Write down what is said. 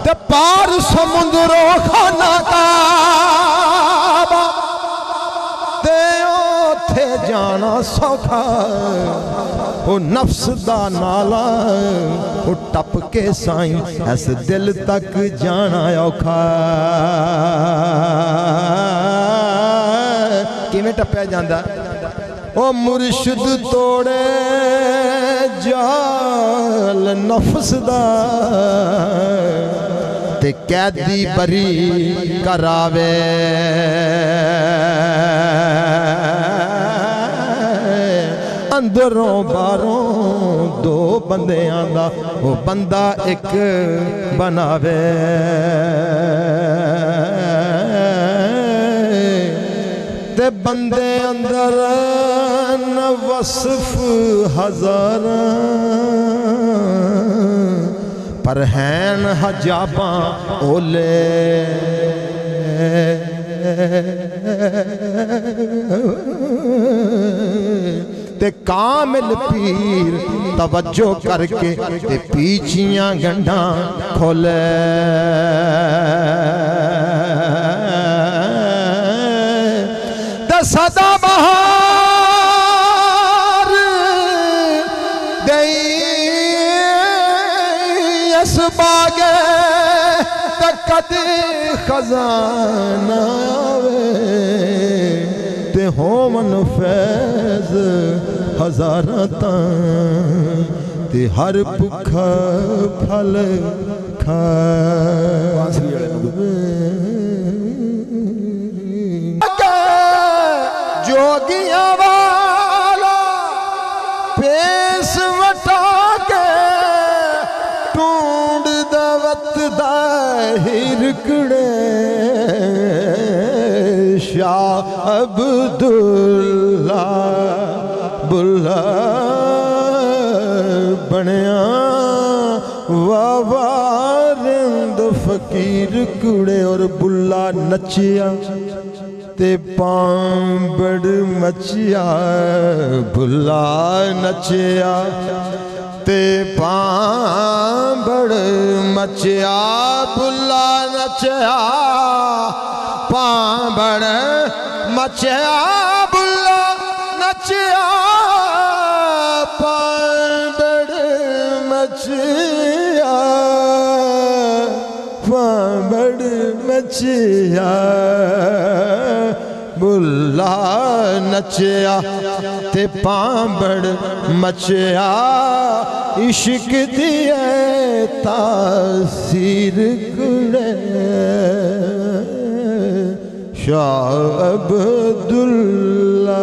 ते पार समुद्रों खाना काबा ते ओथे जाना सौखा वो नफ्स दा नाला वो टप के साईं ऐस दिल तक जाना औखा किवें टप्या जांदा ओ मुर्शिद तोड़े जाल नफ्स दा ते कैदी बरी करावे अंदरों बारों दो बंदियां दा वो बंदा एक बनावे ते बंदे अंदर न वस्फ हजार पर हैन हजाबा ओले ते कामिल पीर तवज्जो करके ते पीछियां गंढा खोले ते सदा बहार दई इस बागे ते कदी खजाना आवे ते होमन फैज हजारां ते हर भुखा फल खाए जोगियां वाला पेश वटा के टूंड दवत दाहिरकड़े शाह अब्दुल्ला बुल्ला बनया वावारिंद फकीर कुड़े और बुल्ला नचिया ते पांबड़ मचिया बुल्ला नचिया ते पांबड़ मचिया बुल्ला नचिया पांबड़ मचिया बुल्ला नचिया पांबड़ मचिया पांबड़ मचिया बुल्ला नचिया ते पांबड़ मचिया इश्क दिए तासीर कुड़े शाह अब्दुल्ला